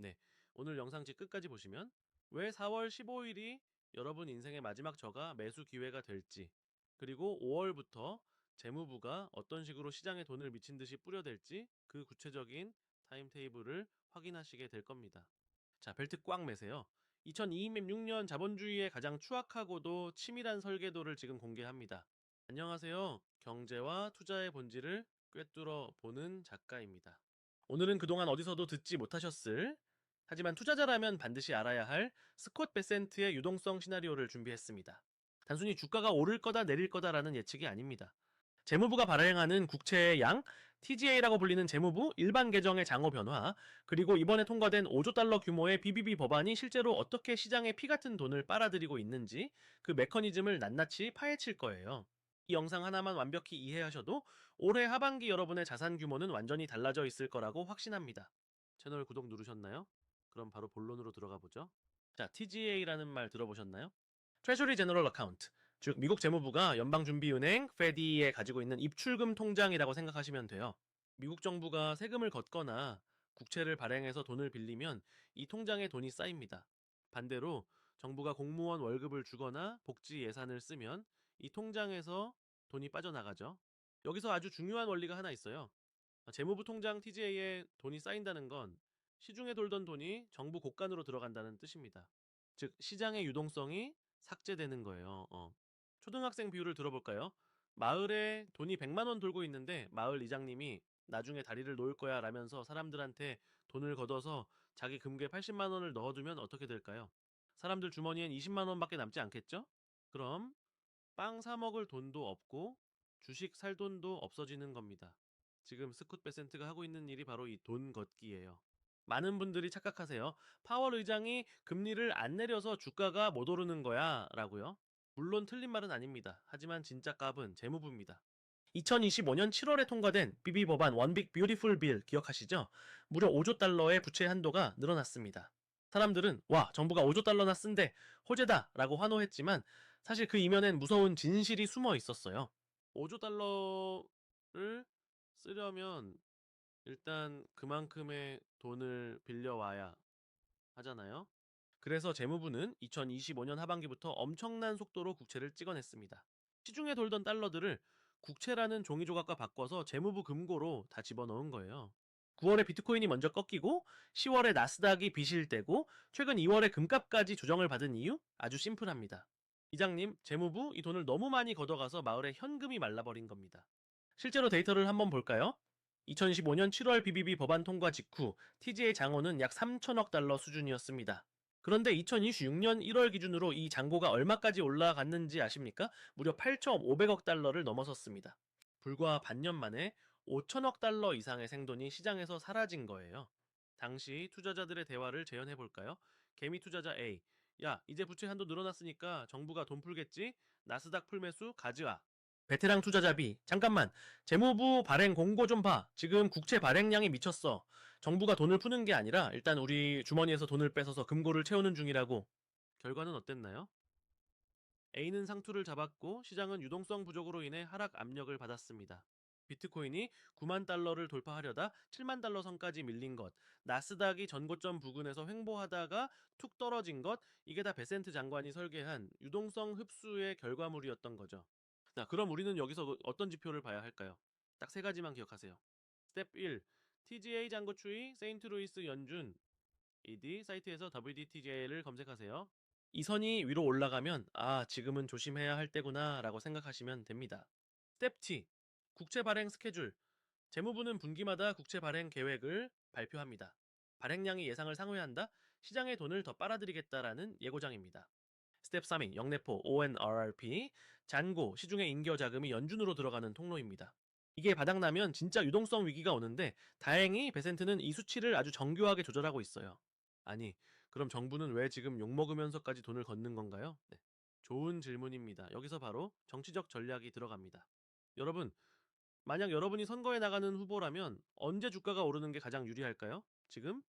네, 오늘 영상집 끝까지 보시면 왜 4월 15일이 여러분 인생의 마지막 저가 매수 기회가 될지, 그리고 5월부터 재무부가 어떤 식으로 시장에 돈을 미친 듯이 뿌려댈지 그 구체적인 타임테이블을 확인하시게 될 겁니다. 자, 벨트 꽉 매세요. 2026년 자본주의의 가장 추악하고도 치밀한 설계도를 지금 공개합니다. 안녕하세요. 경제와 투자의 본질을 꿰뚫어 보는 작가입니다. 오늘은 그동안 어디서도 듣지 못하셨을, 하지만 투자자라면 반드시 알아야 할 스콧 베센트의 유동성 시나리오를 준비했습니다. 단순히 주가가 오를 거다 내릴 거다라는 예측이 아닙니다. 재무부가 발행하는 국채의 양, TGA라고 불리는 재무부 일반 계정의 장호 변화, 그리고 이번에 통과된 5조 달러 규모의 BBB 법안이 실제로 어떻게 시장에 피 같은 돈을 빨아들이고 있는지 그 메커니즘을 낱낱이 파헤칠 거예요. 이 영상 하나만 완벽히 이해하셔도 올해 하반기 여러분의 자산 규모는 완전히 달라져 있을 거라고 확신합니다. 채널 구독 누르셨나요? 그럼 바로 본론으로 들어가 보죠. 자, TGA라는 말 들어보셨나요? 트레저리 제너럴 어카운트, 즉 미국 재무부가 연방준비은행 페디에 가지고 있는 입출금 통장이라고 생각하시면 돼요. 미국 정부가 세금을 걷거나 국채를 발행해서 돈을 빌리면 이 통장에 돈이 쌓입니다. 반대로 정부가 공무원 월급을 주거나 복지 예산을 쓰면 이 통장에서 돈이 빠져나가죠. 여기서 아주 중요한 원리가 하나 있어요. 재무부 통장 TGA에 돈이 쌓인다는 건 시중에 돌던 돈이 정부 곳간으로 들어간다는 뜻입니다. 즉 시장의 유동성이 삭제되는 거예요. 초등학생 비율을 들어볼까요? 마을에 돈이 100만 원 돌고 있는데 마을 이장님이 나중에 다리를 놓을 거야 라면서 사람들한테 돈을 걷어서 자기 금괴 80만 원을 넣어두면 어떻게 될까요? 사람들 주머니엔 20만 원밖에 남지 않겠죠? 그럼 빵 사 먹을 돈도 없고 주식 살 돈도 없어지는 겁니다. 지금 스콧 베센트가 하고 있는 일이 바로 이 돈 걷기예요. 많은 분들이 착각하세요. 파월 의장이 금리를 안 내려서 주가가 못 오르는 거야 라고요. 물론 틀린 말은 아닙니다. 하지만 진짜 값은 재무부입니다. 2025년 7월에 통과된 BB 법안 원빅 뷰티풀 빌 기억하시죠? 무려 5조 달러의 부채 한도가 늘어났습니다. 사람들은 와, 정부가 5조 달러나 쓴데 호재다 라고 환호했지만 사실 그 이면엔 무서운 진실이 숨어 있었어요. 5조 달러를 쓰려면 일단 그만큼의 돈을 빌려와야 하잖아요. 그래서 재무부는 2025년 하반기부터 엄청난 속도로 국채를 찍어냈습니다. 시중에 돌던 달러들을 국채라는 종이 조각과 바꿔서 재무부 금고로 다 집어넣은 거예요. 9월에 비트코인이 먼저 꺾이고 10월에 나스닥이 비실대고 최근 2월에 금값까지 조정을 받은 이유? 아주 심플합니다. 이장님, 재무부 이 돈을 너무 많이 걷어가서 마을에 현금이 말라버린 겁니다. 실제로 데이터를 한번 볼까요? 2015년 7월 BBB 법안 통과 직후 TGA 장호는 약 3천억 달러 수준이었습니다. 그런데 2026년 1월 기준으로 이 잔고가 얼마까지 올라갔는지 아십니까? 무려 8,500억 달러를 넘어섰습니다. 불과 반년 만에 5천억 달러 이상의 생돈이 시장에서 사라진 거예요. 당시 투자자들의 대화를 재현해 볼까요? 개미 투자자 A. 야, 이제 부채 한도 늘어났으니까 정부가 돈 풀겠지? 나스닥 풀매수 가즈아. 베테랑 투자자 B. 잠깐만. 재무부 발행 공고 좀 봐. 지금 국채 발행량이 미쳤어. 정부가 돈을 푸는 게 아니라 일단 우리 주머니에서 돈을 뺏어서 금고를 채우는 중이라고. 결과는 어땠나요? A는 상투를 잡았고 시장은 유동성 부족으로 인해 하락 압력을 받았습니다. 비트코인이 9만 달러를 돌파하려다 7만 달러 선까지 밀린 것, 나스닥이 전고점 부근에서 횡보하다가 툭 떨어진 것, 이게 다 베센트 장관이 설계한 유동성 흡수의 결과물이었던 거죠. 자, 그럼 우리는 여기서 어떤 지표를 봐야 할까요? 딱 세 가지만 기억하세요. 스텝 1. TGA 잔고 추이 세인트루이스 연준 ED 사이트에서 WDTJ를 검색하세요. 이 선이 위로 올라가면 지금은 조심해야 할 때구나 라고 생각하시면 됩니다. 스텝 T. 국채 발행 스케줄. 재무부는 분기마다 국채 발행 계획을 발표합니다. 발행량이 예상을 상회한다? 시장의 돈을 더 빨아들이겠다라는 예고장입니다. 스텝 3이 영내포 ONRRP, 잔고, 시중의 잉여 자금이 연준으로 들어가는 통로입니다. 이게 바닥나면 진짜 유동성 위기가 오는데 다행히 베센트는 이 수치를 아주 정교하게 조절하고 있어요. 아니, 그럼 정부는 왜 지금 욕먹으면서까지 돈을 걷는 건가요? 네. 좋은 질문입니다. 여기서 바로 정치적 전략이 들어갑니다. 여러분, 만약 여러분이 선거에 나가는 후보라면 언제 주가가 오르는 게 가장 유리할까요? 지금?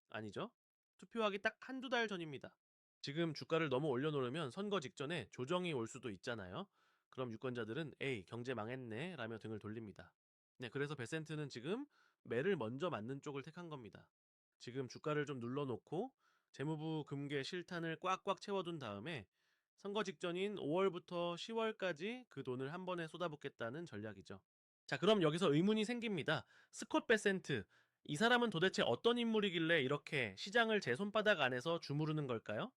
아니죠. 투표하기 딱 한두 달 전입니다. 지금 주가를 너무 올려놓으면 선거 직전에 조정이 올 수도 있잖아요. 그럼 유권자들은 에이, 경제 망했네 라며 등을 돌립니다. 네, 그래서 베센트는 지금 매를 먼저 맞는 쪽을 택한 겁니다. 지금 주가를 좀 눌러놓고 재무부 금괴 실탄을 꽉꽉 채워둔 다음에 선거 직전인 5월부터 10월까지 그 돈을 한 번에 쏟아붓겠다는 전략이죠. 자, 그럼 여기서 의문이 생깁니다. 스콧 베센트, 이 사람은 도대체 어떤 인물이길래 이렇게 시장을 제 손바닥 안에서 주무르는 걸까요?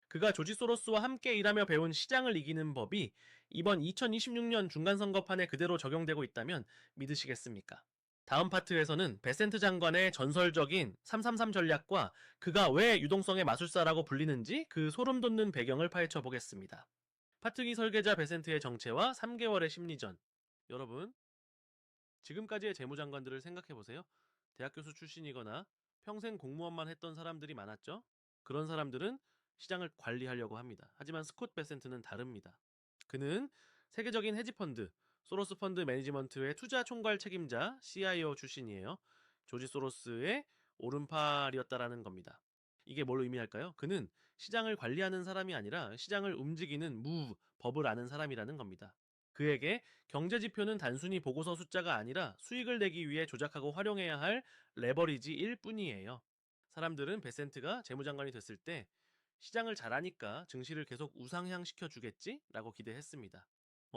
그가 조지 소로스와 함께 일하며 배운 시장을 이기는 법이 이번 2026년 중간선거판에 그대로 적용되고 있다면 믿으시겠습니까? 다음 파트에서는 베센트 장관의 전설적인 333 전략과 그가 왜 유동성의 마술사라고 불리는지 그 소름 돋는 배경을 파헤쳐 보겠습니다. 파트기 설계자 베센트의 정체와 3개월의 심리전. 여러분, 지금까지의 재무장관들을 생각해보세요. 대학 교수 출신이거나 평생 공무원만 했던 사람들이 많았죠? 그런 사람들은 시장을 관리하려고 합니다. 하지만 스콧 베센트는 다릅니다. 그는 세계적인 헤지펀드, 소로스 펀드 매니지먼트의 투자 총괄 책임자 CIO 출신이에요. 조지 소로스의 오른팔이었다라는 겁니다. 이게 뭘 의미할까요? 그는 시장을 관리하는 사람이 아니라 시장을 움직이는 법을 아는 사람이라는 겁니다. 그에게 경제 지표는 단순히 보고서 숫자가 아니라 수익을 내기 위해 조작하고 활용해야 할 레버리지일 뿐이에요. 사람들은 베센트가 재무장관이 됐을 때 시장을 잘하니까 증시를 계속 우상향시켜 주겠지? 라고 기대했습니다.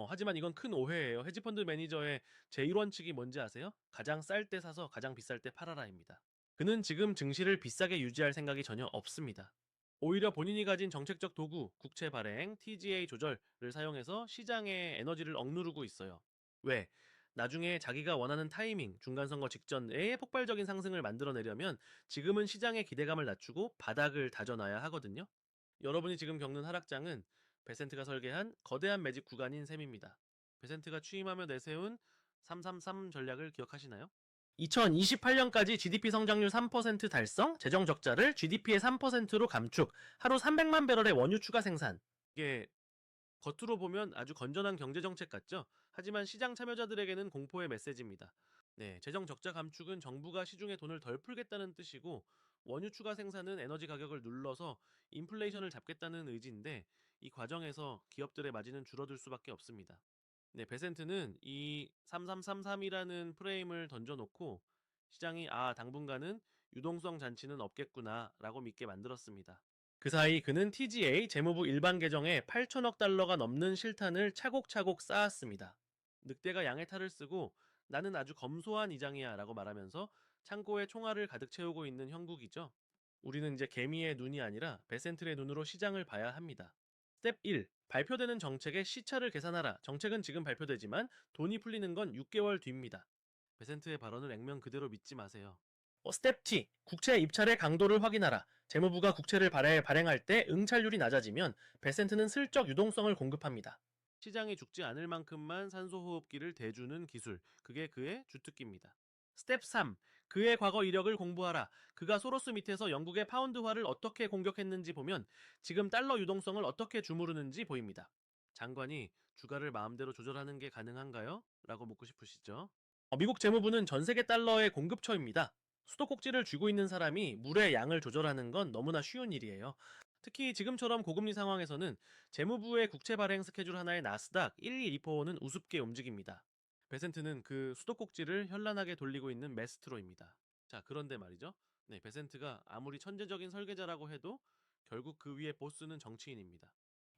하지만 이건 큰 오해예요. 헤지펀드 매니저의 제1원칙이 뭔지 아세요? 가장 쌀 때 사서 가장 비쌀 때 팔아라입니다. 그는 지금 증시를 비싸게 유지할 생각이 전혀 없습니다. 오히려 본인이 가진 정책적 도구, 국채 발행, TGA 조절을 사용해서 시장의 에너지를 억누르고 있어요. 왜? 나중에 자기가 원하는 타이밍, 중간선거 직전에 폭발적인 상승을 만들어내려면 지금은 시장의 기대감을 낮추고 바닥을 다져놔야 하거든요. 여러분이 지금 겪는 하락장은 베센트가 설계한 거대한 매직 구간인 셈입니다. 베센트가 취임하며 내세운 333 전략을 기억하시나요? 2028년까지 GDP 성장률 3% 달성, 재정 적자를 GDP의 3%로 감축, 하루 300만 배럴의 원유 추가 생산. 이게 겉으로 보면 아주 건전한 경제 정책 같죠? 하지만 시장 참여자들에게는 공포의 메시지입니다. 네, 재정 적자 감축은 정부가 시중에 돈을 덜 풀겠다는 뜻이고 원유 추가 생산은 에너지 가격을 눌러서 인플레이션을 잡겠다는 의지인데 이 과정에서 기업들의 마진은 줄어들 수밖에 없습니다. 네, 베센트는 이 3333이라는 프레임을 던져놓고 시장이 당분간은 유동성 잔치는 없겠구나라고 믿게 만들었습니다. 그 사이 그는 TGA 재무부 일반 계정에 8천억 달러가 넘는 실탄을 차곡차곡 쌓았습니다. 늑대가 양의 탈을 쓰고 나는 아주 검소한 이장이야 라고 말하면서 창고에 총알을 가득 채우고 있는 형국이죠. 우리는 이제 개미의 눈이 아니라 베센트의 눈으로 시장을 봐야 합니다. 스텝 1. 발표되는 정책의 시차를 계산하라. 정책은 지금 발표되지만 돈이 풀리는 건 6개월 뒤입니다. 베센트의 발언을 액면 그대로 믿지 마세요. 스텝 T. 국채 입찰의 강도를 확인하라. 재무부가 국채를 발행할 때 응찰률이 낮아지면 베센트는 슬쩍 유동성을 공급합니다. 시장이 죽지 않을 만큼만 산소호흡기를 대주는 기술. 그게 그의 주특기입니다. 스텝 3. 그의 과거 이력을 공부하라. 그가 소로스 밑에서 영국의 파운드화를 어떻게 공격했는지 보면 지금 달러 유동성을 어떻게 주무르는지 보입니다. 장관이 주가를 마음대로 조절하는 게 가능한가요? 라고 묻고 싶으시죠? 미국 재무부는 전 세계 달러의 공급처입니다. 수도꼭지를 쥐고 있는 사람이 물의 양을 조절하는 건 너무나 쉬운 일이에요. 특히 지금처럼 고금리 상황에서는 재무부의 국채 발행 스케줄 하나에 나스닥 1, 2, 2포는 우습게 움직입니다. 베센트는 그 수도꼭지를 현란하게 돌리고 있는 메스트로입니다. 자, 그런데 말이죠. 네, 베센트가 아무리 천재적인 설계자라고 해도 결국 그 위에 보스는 정치인입니다.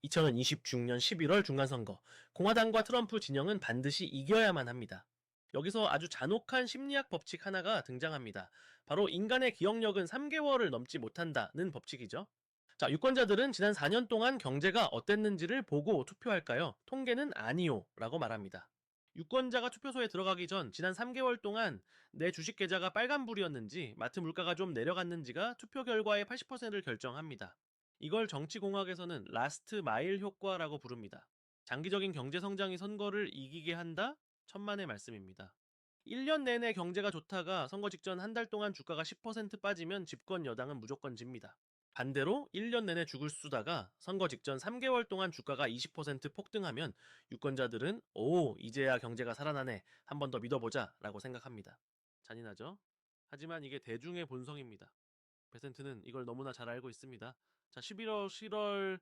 2026년 11월 중간선거. 공화당과 트럼프 진영은 반드시 이겨야만 합니다. 여기서 아주 잔혹한 심리학 법칙 하나가 등장합니다. 바로 인간의 기억력은 3개월을 넘지 못한다는 법칙이죠. 자, 유권자들은 지난 4년 동안 경제가 어땠는지를 보고 투표할까요? 통계는 아니요 라고 말합니다. 유권자가 투표소에 들어가기 전 지난 3개월 동안 내 주식 계좌가 빨간불이었는지 마트 물가가 좀 내려갔는지가 투표 결과의 80%를 결정합니다. 이걸 정치공학에서는 라스트 마일 효과라고 부릅니다. 장기적인 경제 성장이 선거를 이기게 한다? 천만의 말씀입니다. 1년 내내 경제가 좋다가 선거 직전 한 달 동안 주가가 10% 빠지면 집권 여당은 무조건 집니다. 반대로 1년 내내 죽을 쓰다가 선거 직전 3개월 동안 주가가 20% 폭등하면 유권자들은 이제야 경제가 살아나네. 한 번 더 믿어보자 라고 생각합니다. 잔인하죠? 하지만 이게 대중의 본성입니다. 베센트는 이걸 너무나 잘 알고 있습니다. 자, 11월, 7월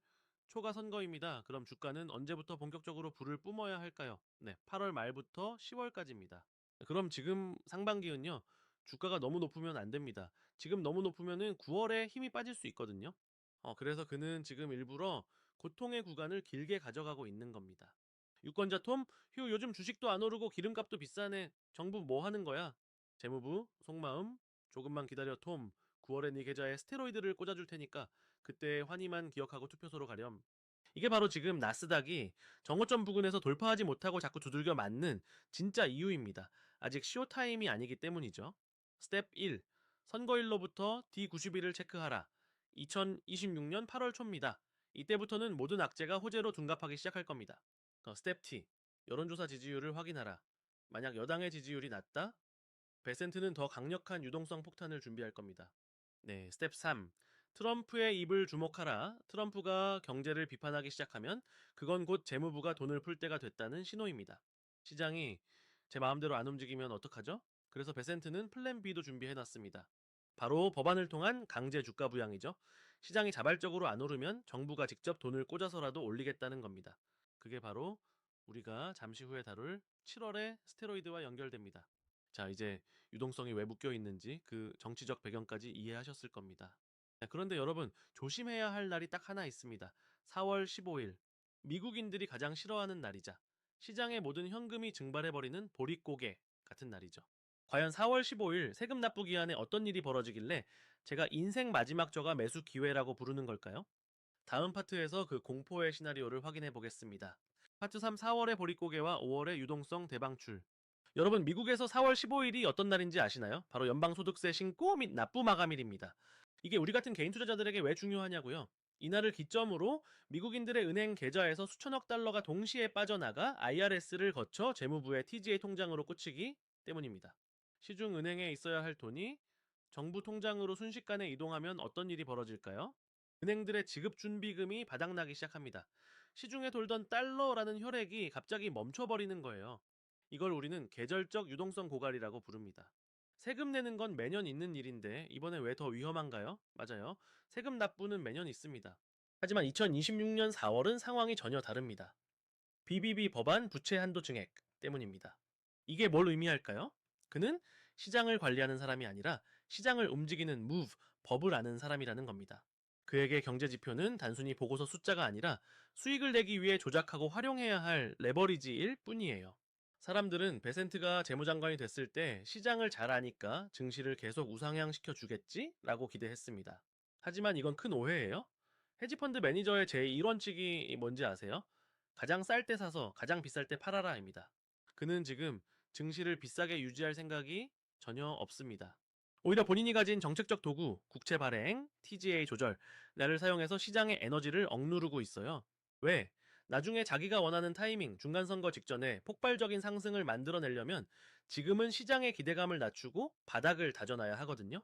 초가 선거입니다. 그럼 주가는 언제부터 본격적으로 불을 뿜어야 할까요? 네, 8월 말부터 10월까지입니다. 그럼 지금 상반기는요, 주가가 너무 높으면 안 됩니다. 지금 너무 높으면은 9월에 힘이 빠질 수 있거든요. 그래서 그는 지금 일부러 고통의 구간을 길게 가져가고 있는 겁니다. 유권자 톰, 휴, 요즘 주식도 안 오르고 기름값도 비싸네. 정부 뭐 하는 거야? 재무부, 속마음, 조금만 기다려 톰. 9월에 네 계좌에 스테로이드를 꽂아줄 테니까 그때 환희만 기억하고 투표소로 가렴. 이게 바로 지금 나스닥이 정오점 부근에서 돌파하지 못하고 자꾸 두들겨 맞는 진짜 이유입니다. 아직 쇼타임이 아니기 때문이죠. 스텝 1. 선거일로부터 D91을 체크하라. 2026년 8월 초입니다. 이때부터는 모든 악재가 호재로 둔갑하기 시작할 겁니다. 스텝 T. 여론조사 지지율을 확인하라. 만약 여당의 지지율이 낮다? 베센트는 더 강력한 유동성 폭탄을 준비할 겁니다. 네, 스텝 3. 트럼프의 입을 주목하라. 트럼프가 경제를 비판하기 시작하면 그건 곧 재무부가 돈을 풀 때가 됐다는 신호입니다. 시장이 제 마음대로 안 움직이면 어떡하죠? 그래서 베센트는 플랜 B도 준비해 놨습니다. 바로 법안을 통한 강제 주가 부양이죠. 시장이 자발적으로 안 오르면 정부가 직접 돈을 꽂아서라도 올리겠다는 겁니다. 그게 바로 우리가 잠시 후에 다룰 7월의 스테로이드와 연결됩니다. 자, 이제 유동성이 왜 묶여 있는지 그 정치적 배경까지 이해하셨을 겁니다. 자, 그런데 여러분, 조심해야 할 날이 딱 하나 있습니다. 4월 15일. 미국인들이 가장 싫어하는 날이자 시장의 모든 현금이 증발해버리는 보릿고개 같은 날이죠. 과연 4월 15일 세금 납부 기한에 어떤 일이 벌어지길래 제가 인생 마지막 저가 매수 기회라고 부르는 걸까요? 다음 파트에서 그 공포의 시나리오를 확인해 보겠습니다. 파트 3 4월의 보릿고개와 5월의 유동성 대방출. 여러분, 미국에서 4월 15일이 어떤 날인지 아시나요? 바로 연방소득세 신고 및 납부 마감일입니다. 이게 우리 같은 개인 투자자들에게 왜 중요하냐고요? 이날을 기점으로 미국인들의 은행 계좌에서 수천억 달러가 동시에 빠져나가 IRS를 거쳐 재무부의 TGA 통장으로 꽂히기 때문입니다. 시중 은행에 있어야 할 돈이 정부 통장으로 순식간에 이동하면 어떤 일이 벌어질까요? 은행들의 지급 준비금이 바닥나기 시작합니다. 시중에 돌던 달러라는 혈액이 갑자기 멈춰버리는 거예요. 이걸 우리는 계절적 유동성 고갈이라고 부릅니다. 세금 내는 건 매년 있는 일인데 이번에 왜 더 위험한가요? 맞아요. 세금 납부는 매년 있습니다. 하지만 2026년 4월은 상황이 전혀 다릅니다. BBB 법안 부채 한도 증액 때문입니다. 이게 뭘 의미할까요? 그는 시장을 관리하는 사람이 아니라 시장을 움직이는 move, 법을 아는 사람이라는 겁니다. 그에게 경제 지표는 단순히 보고서 숫자가 아니라 수익을 내기 위해 조작하고 활용해야 할 레버리지일 뿐이에요. 사람들은 베센트가 재무장관이 됐을 때 시장을 잘 아니까 증시를 계속 우상향시켜 주겠지? 라고 기대했습니다. 하지만 이건 큰 오해예요. 헤지펀드 매니저의 제1원칙이 뭔지 아세요? 가장 쌀 때 사서 가장 비쌀 때 팔아라입니다. 그는 지금 증시를 비싸게 유지할 생각이 전혀 없습니다. 오히려 본인이 가진 정책적 도구, 국채 발행, TGA 조절, 를 사용해서 시장의 에너지를 억누르고 있어요. 왜? 나중에 자기가 원하는 타이밍, 중간선거 직전에 폭발적인 상승을 만들어내려면 지금은 시장의 기대감을 낮추고 바닥을 다져놔야 하거든요.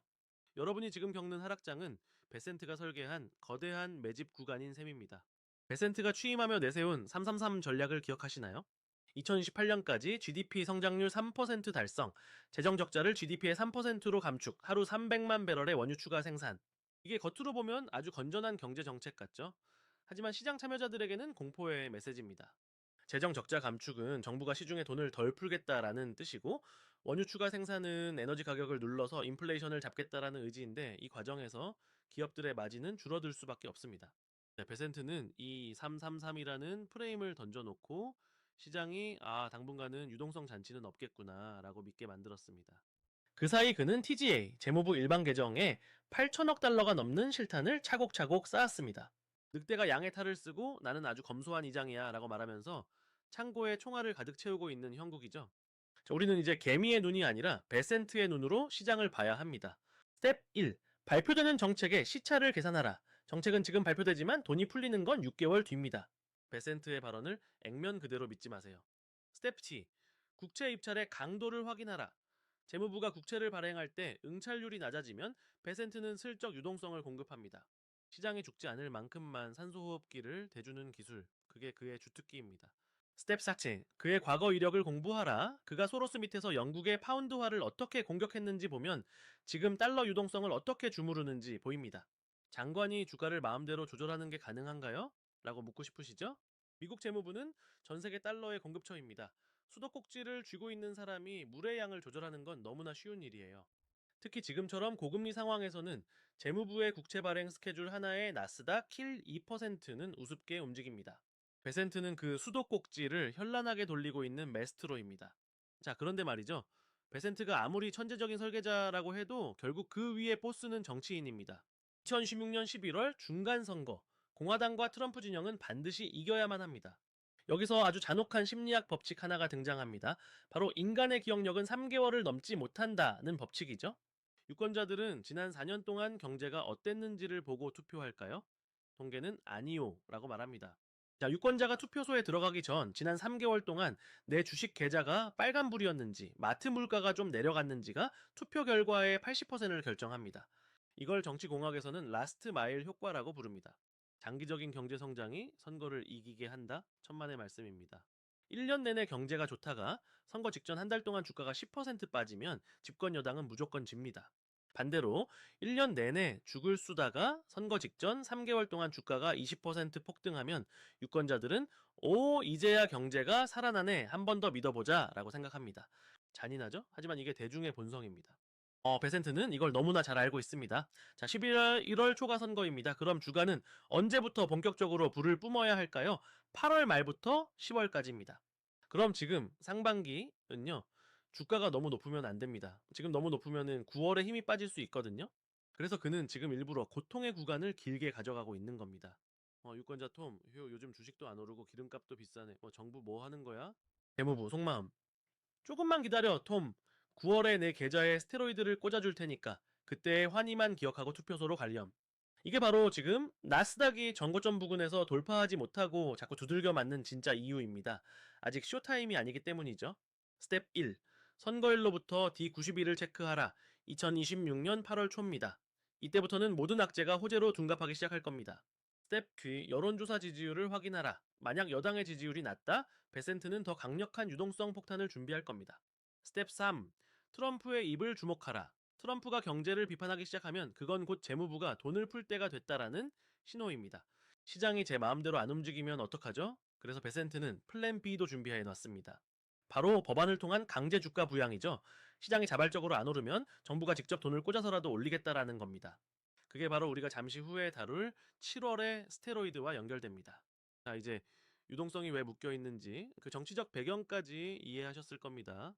여러분이 지금 겪는 하락장은 베센트가 설계한 거대한 매집 구간인 셈입니다. 베센트가 취임하며 내세운 333 전략을 기억하시나요? 2028년까지 GDP 성장률 3% 달성, 재정 적자를 GDP의 3%로 감축, 하루 300만 배럴의 원유 추가 생산. 이게 겉으로 보면 아주 건전한 경제 정책 같죠? 하지만 시장 참여자들에게는 공포의 메시지입니다. 재정 적자 감축은 정부가 시중에 돈을 덜 풀겠다라는 뜻이고, 원유 추가 생산은 에너지 가격을 눌러서 인플레이션을 잡겠다라는 의지인데, 이 과정에서 기업들의 마진은 줄어들 수밖에 없습니다. 네, 베센트는 이 333이라는 프레임을 던져놓고 시장이 당분간은 유동성 잔치는 없겠구나 라고 믿게 만들었습니다. 그 사이 그는 TGA, 재무부 일반 계정에 8천억 달러가 넘는 실탄을 차곡차곡 쌓았습니다. 늑대가 양의 탈을 쓰고 나는 아주 검소한 이장이야 라고 말하면서 창고에 총알을 가득 채우고 있는 형국이죠. 자, 우리는 이제 개미의 눈이 아니라 베센트의 눈으로 시장을 봐야 합니다. 스텝 1. 발표되는 정책의 시차를 계산하라. 정책은 지금 발표되지만 돈이 풀리는 건 6개월 뒤입니다. 베센트의 발언을 액면 그대로 믿지 마세요. 스텝 2. 국채 입찰의 강도를 확인하라. 재무부가 국채를 발행할 때 응찰률이 낮아지면 베센트는 슬쩍 유동성을 공급합니다. 시장에 죽지 않을 만큼만 산소호흡기를 대주는 기술, 그게 그의 주특기입니다. 스텝 4. 그의 과거 이력을 공부하라. 그가 소로스 밑에서 영국의 파운드화를 어떻게 공격했는지 보면 지금 달러 유동성을 어떻게 주무르는지 보입니다. 장관이 주가를 마음대로 조절하는 게 가능한가요? 라고 묻고 싶으시죠? 미국 재무부는 전 세계 달러의 공급처입니다. 수도꼭지를 쥐고 있는 사람이 물의 양을 조절하는 건 너무나 쉬운 일이에요. 특히 지금처럼 고금리 상황에서는 재무부의 국채 발행 스케줄 하나에 나스닥 킬 2%는 우습게 움직입니다. 베센트는 그 수도꼭지를 현란하게 돌리고 있는 메스트로입니다. 자, 그런데 말이죠. 베센트가 아무리 천재적인 설계자라고 해도 결국 그 위에 보스는 정치인입니다. 2016년 11월 중간선거, 공화당과 트럼프 진영은 반드시 이겨야만 합니다. 여기서 아주 잔혹한 심리학 법칙 하나가 등장합니다. 바로 인간의 기억력은 3개월을 넘지 못한다는 법칙이죠. 유권자들은 지난 4년 동안 경제가 어땠는지를 보고 투표할까요? 통계는 아니요 라고 말합니다. 자, 유권자가 투표소에 들어가기 전 지난 3개월 동안 내 주식 계좌가 빨간불이었는지 마트 물가가 좀 내려갔는지가 투표 결과의 80%를 결정합니다. 이걸 정치공학에서는 라스트 마일 효과라고 부릅니다. 장기적인 경제 성장이 선거를 이기게 한다? 천만의 말씀입니다. 1년 내내 경제가 좋다가 선거 직전 한 달 동안 주가가 10% 빠지면 집권 여당은 무조건 집니다. 반대로 1년 내내 죽을 쑤다가 선거 직전 3개월 동안 주가가 20% 폭등하면 유권자들은 오, 이제야 경제가 살아나네. 한 번 더 믿어보자 라고 생각합니다. 잔인하죠? 하지만 이게 대중의 본성입니다. 베센트는 이걸 너무나 잘 알고 있습니다. 자, 11월, 1월 초가 선거입니다. 그럼 주가는 언제부터 본격적으로 불을 뿜어야 할까요? 8월 말부터 10월까지입니다. 그럼 지금 상반기는요, 주가가 너무 높으면 안 됩니다. 지금 너무 높으면은 9월에 힘이 빠질 수 있거든요. 그래서 그는 지금 일부러 고통의 구간을 길게 가져가고 있는 겁니다. 유권자 톰, 휴, 요즘 주식도 안 오르고 기름값도 비싸네. 정부 뭐 하는 거야? 재무부 속마음. 조금만 기다려, 톰. 9월에 내 계좌에 스테로이드를 꽂아줄 테니까 그때의 환희만 기억하고 투표소로 관렴. 이게 바로 지금 나스닥이 전고점 부근에서 돌파하지 못하고 자꾸 두들겨 맞는 진짜 이유입니다. 아직 쇼타임이 아니기 때문이죠. 스텝 1. 선거일로부터 D91을 체크하라. 2026년 8월 초입니다. 이때부터는 모든 악재가 호재로 둔갑하기 시작할 겁니다. 스텝 2. 여론조사 지지율을 확인하라. 만약 여당의 지지율이 낮다, 베센트는 더 강력한 유동성 폭탄을 준비할 겁니다. 스텝 3. 트럼프의 입을 주목하라. 트럼프가 경제를 비판하기 시작하면 그건 곧 재무부가 돈을 풀 때가 됐다라는 신호입니다. 시장이 제 마음대로 안 움직이면 어떡하죠? 그래서 베센트는 플랜 B도 준비해 놨습니다. 바로 법안을 통한 강제 주가 부양이죠. 시장이 자발적으로 안 오르면 정부가 직접 돈을 꽂아서라도 올리겠다라는 겁니다. 그게 바로 우리가 잠시 후에 다룰 7월의 스테로이드와 연결됩니다. 자, 이제 유동성이 왜 묶여 있는지 그 정치적 배경까지 이해하셨을 겁니다.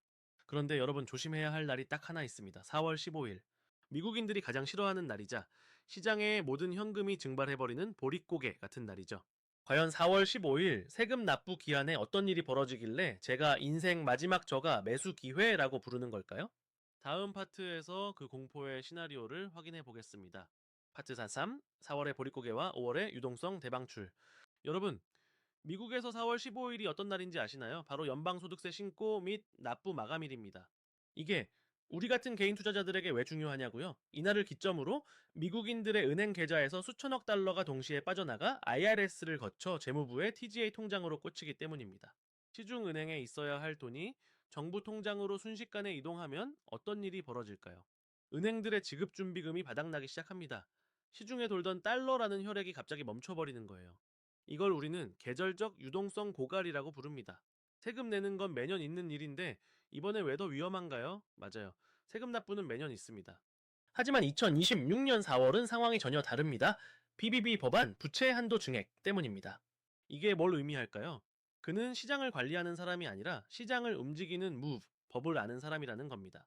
그런데 여러분 조심해야 할 날이 딱 하나 있습니다. 4월 15일. 미국인들이 가장 싫어하는 날이자 시장의 모든 현금이 증발해버리는 보릿고개 같은 날이죠. 과연 4월 15일 세금 납부 기한에 어떤 일이 벌어지길래 제가 인생 마지막 저가 매수 기회라고 부르는 걸까요? 다음 파트에서 그 공포의 시나리오를 확인해 보겠습니다. 파트 43, 4월의 보릿고개와 5월의 유동성 대방출. 여러분, 미국에서 4월 15일이 어떤 날인지 아시나요? 바로 연방소득세 신고 및 납부 마감일입니다. 이게 우리 같은 개인 투자자들에게 왜 중요하냐고요? 이날을 기점으로 미국인들의 은행 계좌에서 수천억 달러가 동시에 빠져나가 IRS를 거쳐 재무부의 TGA 통장으로 꽂히기 때문입니다. 시중은행에 있어야 할 돈이 정부 통장으로 순식간에 이동하면 어떤 일이 벌어질까요? 은행들의 지급준비금이 바닥나기 시작합니다. 시중에 돌던 달러라는 혈액이 갑자기 멈춰버리는 거예요. 이걸 우리는 계절적 유동성 고갈이라고 부릅니다. 세금 내는 건 매년 있는 일인데 이번에 왜 더 위험한가요? 맞아요. 세금 납부는 매년 있습니다. 하지만 2026년 4월은 상황이 전혀 다릅니다. BBB 법안 부채 한도 증액 때문입니다. 이게 뭘 의미할까요? 그는 시장을 관리하는 사람이 아니라 시장을 움직이는 move, 법을 아는 사람이라는 겁니다.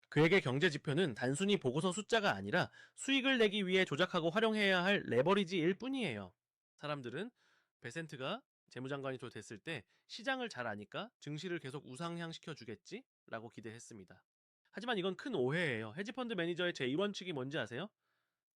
그에게 경제 지표는 단순히 보고서 숫자가 아니라 수익을 내기 위해 조작하고 활용해야 할 레버리지일 뿐이에요. 사람들은 베센트가 재무장관이 됐을 때 시장을 잘 아니까 증시를 계속 우상향시켜 주겠지? 라고 기대했습니다. 하지만 이건 큰 오해예요. 헤지펀드 매니저의 제1원칙이 뭔지 아세요?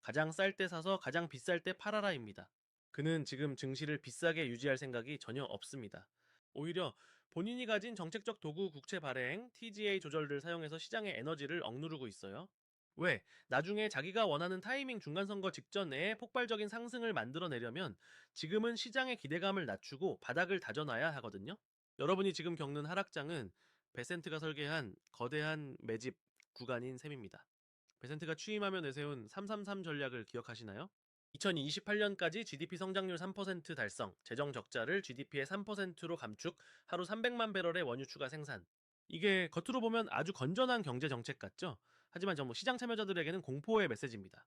가장 쌀 때 사서 가장 비쌀 때 팔아라입니다. 그는 지금 증시를 비싸게 유지할 생각이 전혀 없습니다. 오히려 본인이 가진 정책적 도구 국채 발행, TGA 조절을 사용해서 시장의 에너지를 억누르고 있어요. 왜? 나중에 자기가 원하는 타이밍 중간선거 직전에 폭발적인 상승을 만들어내려면 지금은 시장의 기대감을 낮추고 바닥을 다져놔야 하거든요. 여러분이 지금 겪는 하락장은 베센트가 설계한 거대한 매집 구간인 셈입니다. 베센트가 취임하며 내세운 333 전략을 기억하시나요? 2028년까지 GDP 성장률 3% 달성, 재정 적자를 GDP의 3%로 감축, 하루 300만 배럴의 원유 추가 생산. 이게 겉으로 보면 아주 건전한 경제 정책 같죠? 하지만 뭐 시장 참여자들에게는 공포의 메시지입니다.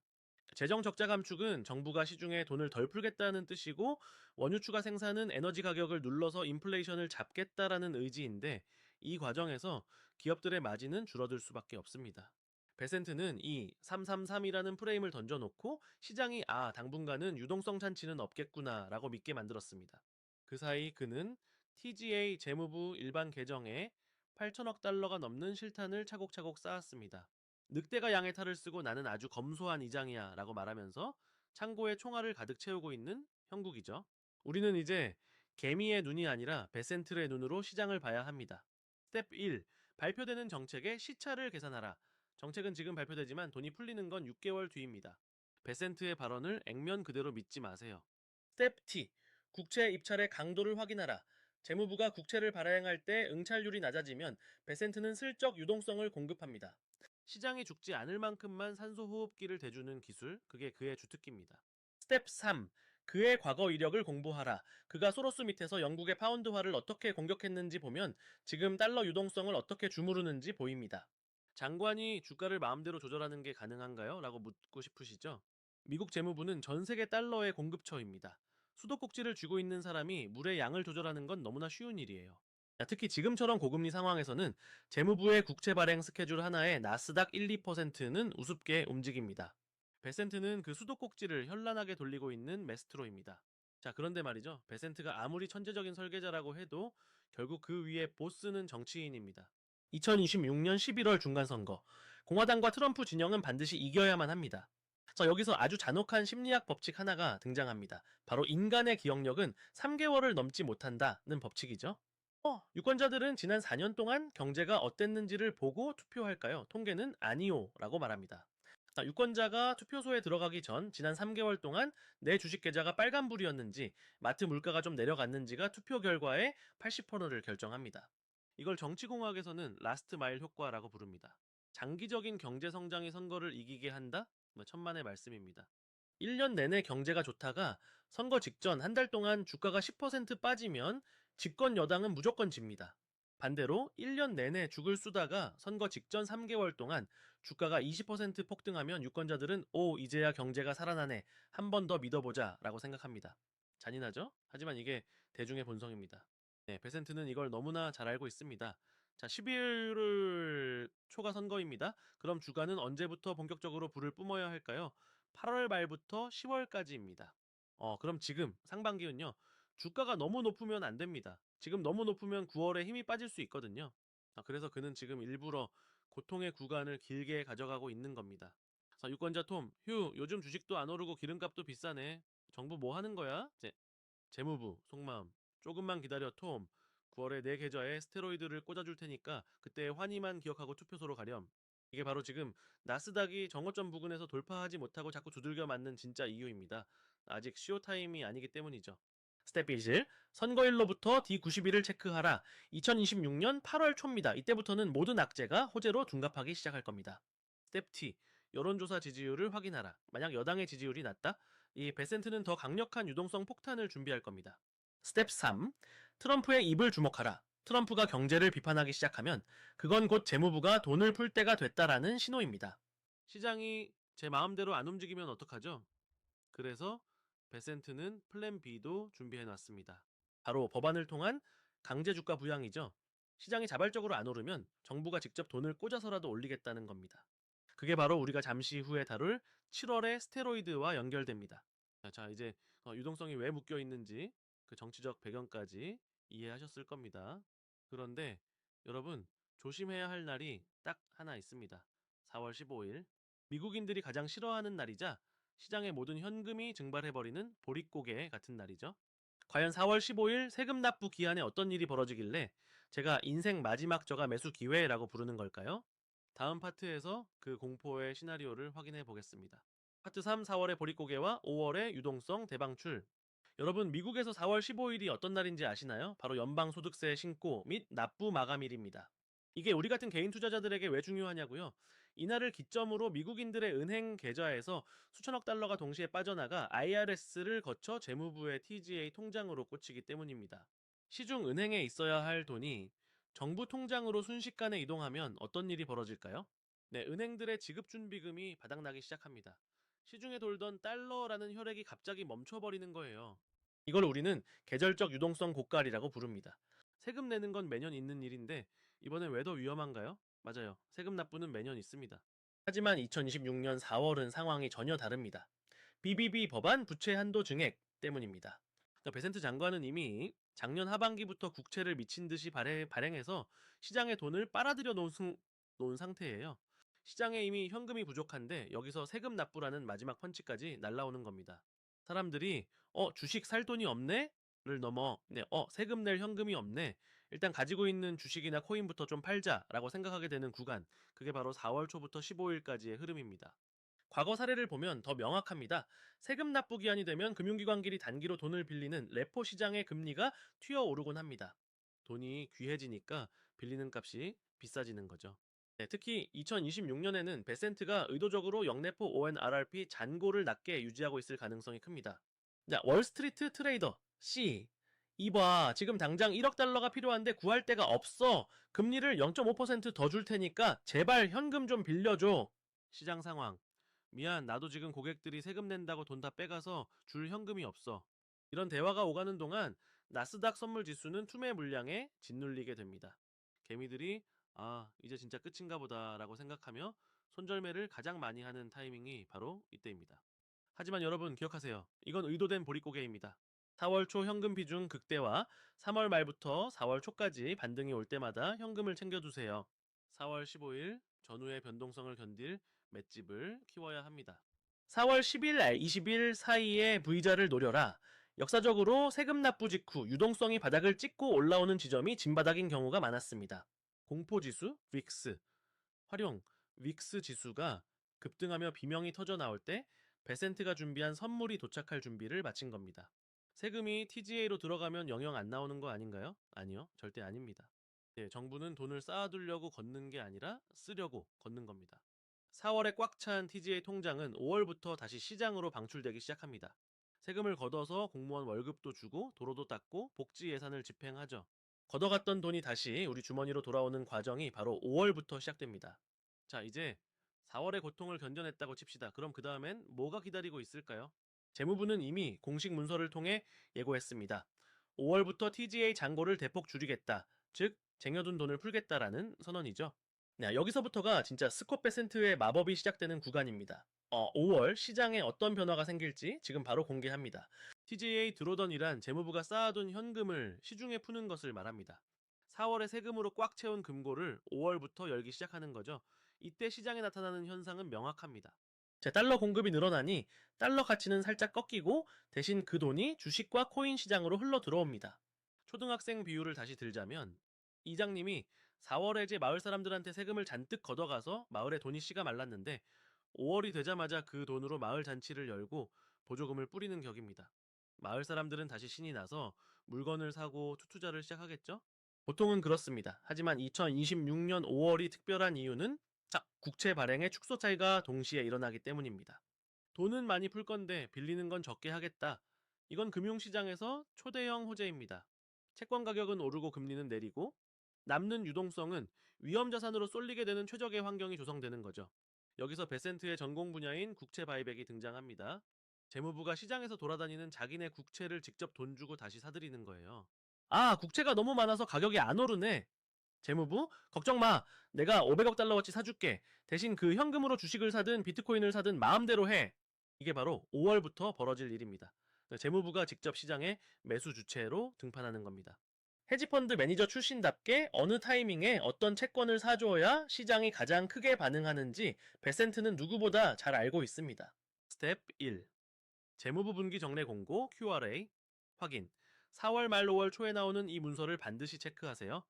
재정 적자 감축은 정부가 시중에 돈을 덜 풀겠다는 뜻이고, 원유 추가 생산은 에너지 가격을 눌러서 인플레이션을 잡겠다라는 의지인데, 이 과정에서 기업들의 마진은 줄어들 수밖에 없습니다. 베센트는 이 333이라는 프레임을 던져놓고 시장이 당분간은 유동성 찬치는 없겠구나라고 믿게 만들었습니다. 그 사이 그는 TGA 재무부 일반 계정에 8천억 달러가 넘는 실탄을 차곡차곡 쌓았습니다. 늑대가 양의 탈을 쓰고 나는 아주 검소한 이장이야 라고 말하면서 창고에 총알을 가득 채우고 있는 형국이죠. 우리는 이제 개미의 눈이 아니라 베센트의 눈으로 시장을 봐야 합니다. 스텝 1. 발표되는 정책의 시차를 계산하라. 정책은 지금 발표되지만 돈이 풀리는 건 6개월 뒤입니다. 베센트의 발언을 액면 그대로 믿지 마세요. 스텝 T. 국채 입찰의 강도를 확인하라. 재무부가 국채를 발행할 때 응찰률이 낮아지면 베센트는 슬쩍 유동성을 공급합니다. 시장이 죽지 않을 만큼만 산소호흡기를 대주는 기술, 그게 그의 주특기입니다. 스텝 3. 그의 과거 이력을 공부하라. 그가 소로스 밑에서 영국의 파운드화를 어떻게 공격했는지 보면 지금 달러 유동성을 어떻게 주무르는지 보입니다. 장관이 주가를 마음대로 조절하는 게 가능한가요? 라고 묻고 싶으시죠? 미국 재무부는 전 세계 달러의 공급처입니다. 수도꼭지를 쥐고 있는 사람이 물의 양을 조절하는 건 너무나 쉬운 일이에요. 특히 지금처럼 고금리 상황에서는 재무부의 국채 발행 스케줄 하나에 나스닥 1, 2%는 우습게 움직입니다. 베센트는 그 수도꼭지를 현란하게 돌리고 있는 메스트로입니다. 자, 그런데 말이죠. 베센트가 아무리 천재적인 설계자라고 해도 결국 그 위에 보스는 정치인입니다. 2026년 11월 중간선거. 공화당과 트럼프 진영은 반드시 이겨야만 합니다. 자, 여기서 아주 잔혹한 심리학 법칙 하나가 등장합니다. 바로 인간의 기억력은 3개월을 넘지 못한다는 법칙이죠. 유권자들은 지난 4년 동안 경제가 어땠는지를 보고 투표할까요? 통계는 아니요 라고 말합니다. 유권자가 투표소에 들어가기 전 지난 3개월 동안 내 주식 계좌가 빨간불이었는지 마트 물가가 좀 내려갔는지가 투표 결과의 80%를 결정합니다. 이걸 정치공학에서는 라스트 마일 효과라고 부릅니다. 장기적인 경제 성장이 선거를 이기게 한다? 천만의 말씀입니다. 1년 내내 경제가 좋다가 선거 직전 한 달 동안 주가가 10% 빠지면 집권 여당은 무조건 집니다. 반대로 1년 내내 죽을 쑤다가 선거 직전 3개월 동안 주가가 20% 폭등하면 유권자들은 이제야 경제가 살아나네. 한 번 더 믿어보자 라고 생각합니다. 잔인하죠? 하지만 이게 대중의 본성입니다. 네, 베센트는 이걸 너무나 잘 알고 있습니다. 자, 12월 초가 선거입니다. 그럼 주가는 언제부터 본격적으로 불을 뿜어야 할까요? 8월 말부터 10월까지입니다. 그럼 지금 상반기는요. 주가가 너무 높으면 안 됩니다. 지금 너무 높으면 9월에 힘이 빠질 수 있거든요. 그래서 그는 지금 일부러 고통의 구간을 길게 가져가고 있는 겁니다. 자, 유권자 톰, 요즘 주식도 안 오르고 기름값도 비싸네. 정부 뭐 하는 거야? 재무부, 속마음. 조금만 기다려, 톰. 9월에 내 계좌에 스테로이드를 꽂아줄 테니까 그때 환희만 기억하고 투표소로 가렴. 이게 바로 지금 나스닥이 정오점 부근에서 돌파하지 못하고 자꾸 두들겨 맞는 진짜 이유입니다. 아직 쇼타임이 아니기 때문이죠. 스텝 1. 선거일로부터 D91을 체크하라. 2026년 8월 초입니다. 이때부터는 모든 악재가 호재로 둔갑하기 시작할 겁니다. 스텝 T. 여론조사 지지율을 확인하라. 만약 여당의 지지율이 낮다? 이 베센트는 더 강력한 유동성 폭탄을 준비할 겁니다. 스텝 3. 트럼프의 입을 주목하라. 트럼프가 경제를 비판하기 시작하면 그건 곧 재무부가 돈을 풀 때가 됐다라는 신호입니다. 시장이 제 마음대로 안 움직이면 어떡하죠? 그래서 베센트는 플랜 B도 준비해 놨습니다. 바로 법안을 통한 강제 주가 부양이죠. 시장이 자발적으로 안 오르면 정부가 직접 돈을 꽂아서라도 올리겠다는 겁니다. 그게 바로 우리가 잠시 후에 다룰 7월의 스테로이드와 연결됩니다. 자, 이제 유동성이 왜 묶여 있는지 그 정치적 배경까지 이해하셨을 겁니다. 그런데 여러분, 조심해야 할 날이 딱 하나 있습니다. 4월 15일. 미국인들이 가장 싫어하는 날이자 시장의 모든 현금이 증발해버리는 보릿고개 같은 날이죠. 과연 4월 15일 세금 납부 기한에 어떤 일이 벌어지길래 제가 인생 마지막 저가 매수 기회라고 부르는 걸까요? 다음 파트에서 그 공포의 시나리오를 확인해 보겠습니다. 파트 3, 4월의 보릿고개와 5월의 유동성 대방출. 여러분, 미국에서 4월 15일이 어떤 날인지 아시나요? 바로 연방소득세 신고 및 납부 마감일입니다. 이게 우리 같은 개인 투자자들에게 왜 중요하냐고요? 이날을 기점으로 미국인들의 은행 계좌에서 수천억 달러가 동시에 빠져나가 IRS를 거쳐 재무부의 TGA 통장으로 꽂히기 때문입니다. 시중 은행에 있어야 할 돈이 정부 통장으로 순식간에 이동하면 어떤 일이 벌어질까요? 네, 은행들의 지급준비금이 바닥나기 시작합니다. 시중에 돌던 달러라는 혈액이 갑자기 멈춰버리는 거예요. 이걸 우리는 계절적 유동성 고갈이라고 부릅니다. 세금 내는 건 매년 있는 일인데 이번엔 왜 더 위험한가요? 맞아요. 세금 납부는 매년 있습니다. 하지만 2026년 4월은 상황이 전혀 다릅니다. BBB 법안 부채 한도 증액 때문입니다. 그러니까 베센트 장관은 이미 작년 하반기부터 국채를 미친 듯이 발행해서 시장에 돈을 빨아들여 놓은 상태예요. 시장에 이미 현금이 부족한데 여기서 세금 납부라는 마지막 펀치까지 날라오는 겁니다. 사람들이 주식 살 돈이 없네?를 넘어 네, 세금 낼 현금이 없네. 일단 가지고 있는 주식이나 코인부터 좀 팔자라고 생각하게 되는 구간. 그게 바로 4월 초부터 15일까지의 흐름입니다. 과거 사례를 보면 더 명확합니다. 세금 납부 기한이 되면 금융기관끼리 단기로 돈을 빌리는 레포 시장의 금리가 튀어오르곤 합니다. 돈이 귀해지니까 빌리는 값이 비싸지는 거죠. 네, 특히 2026년에는 베센트가 의도적으로 영래포 ONRRP 잔고를 낮게 유지하고 있을 가능성이 큽니다. 자, 월스트리트 트레이더 C. 이봐, 지금 당장 1억 달러가 필요한데 구할 데가 없어. 금리를 0.5%더 줄 테니까 제발 현금 좀 빌려줘. 시장 상황. 미안, 나도 지금 고객들이 세금 낸다고 돈 다 빼가서 줄 현금이 없어. 이런 대화가 오가는 동안 나스닥 선물 지수는 투매 물량에 짓눌리게 됩니다. 개미들이 이제 진짜 끝인가 보다라고 생각하며 손절매를 가장 많이 하는 타이밍이 바로 이때입니다. 하지만 여러분 기억하세요. 이건 의도된 보릿고개입니다. 4월 초 현금 비중 극대화, 3월 말부터 4월 초까지 반등이 올 때마다 현금을 챙겨두세요. 4월 15일 전후의 변동성을 견딜 맷집을 키워야 합니다. 4월 10일, 20일 사이에 V자를 노려라. 역사적으로 세금 납부 직후 유동성이 바닥을 찍고 올라오는 지점이 진바닥인 경우가 많았습니다. 공포지수, 윅스, 활용, 윅스 지수가 급등하며 비명이 터져 나올 때 베센트가 준비한 선물이 도착할 준비를 마친 겁니다. 세금이 TGA로 들어가면 영영 안 나오는 거 아닌가요? 아니요, 절대 아닙니다. 네, 정부는 돈을 쌓아두려고 걷는 게 아니라 쓰려고 걷는 겁니다. 4월에 꽉 찬 TGA 통장은 5월부터 다시 시장으로 방출되기 시작합니다. 세금을 걷어서 공무원 월급도 주고 도로도 닦고 복지 예산을 집행하죠. 걷어갔던 돈이 다시 우리 주머니로 돌아오는 과정이 바로 5월부터 시작됩니다. 자, 이제 4월의 고통을 견뎌냈다고 칩시다. 그럼 그 다음엔 뭐가 기다리고 있을까요? 재무부는 이미 공식 문서를 통해 예고했습니다. 5월부터 TGA 잔고를 대폭 줄이겠다. 즉, 쟁여둔 돈을 풀겠다라는 선언이죠. 네, 여기서부터가 진짜 스콧 베센트의 마법이 시작되는 구간입니다. 5월 시장에 어떤 변화가 생길지 지금 바로 공개합니다. TGA 드로던이란 재무부가 쌓아둔 현금을 시중에 푸는 것을 말합니다. 4월에 세금으로 꽉 채운 금고를 5월부터 열기 시작하는 거죠. 이때 시장에 나타나는 현상은 명확합니다. 달러 공급이 늘어나니 달러 가치는 살짝 꺾이고 대신 그 돈이 주식과 코인 시장으로 흘러 들어옵니다. 초등학생 비유를 다시 들자면 이장님이 4월에 이제 마을 사람들한테 세금을 잔뜩 걷어가서 마을에 돈이 씨가 말랐는데 5월이 되자마자 그 돈으로 마을 잔치를 열고 보조금을 뿌리는 격입니다. 마을 사람들은 다시 신이 나서 물건을 사고 투자를 시작하겠죠? 보통은 그렇습니다. 하지만 2026년 5월이 특별한 이유는 국채 발행의 축소 차이가 동시에 일어나기 때문입니다. 돈은 많이 풀 건데 빌리는 건 적게 하겠다. 이건 금융시장에서 초대형 호재입니다. 채권 가격은 오르고 금리는 내리고 남는 유동성은 위험자산으로 쏠리게 되는 최적의 환경이 조성되는 거죠. 여기서 베센트의 전공 분야인 국채 바이백이 등장합니다. 재무부가 시장에서 돌아다니는 자기네 국채를 직접 돈 주고 다시 사들이는 거예요. 국채가 너무 많아서 가격이 안 오르네. 재무부, 걱정 마. 내가 500억 달러어치 사줄게. 대신 그 현금으로 주식을 사든 비트코인을 사든 마음대로 해. 이게 바로 5월부터 벌어질 일입니다. 재무부가 직접 시장에 매수 주체로 등판하는 겁니다. 헤지펀드 매니저 출신답게 어느 타이밍에 어떤 채권을 사줘야 시장이 가장 크게 반응하는지 베센트는 누구보다 잘 알고 있습니다. 스텝 1. 재무부 분기 정례 공고 QRA 확인. 4월 말 5월 초에 나오는 이 문서를 반드시 체크하세요.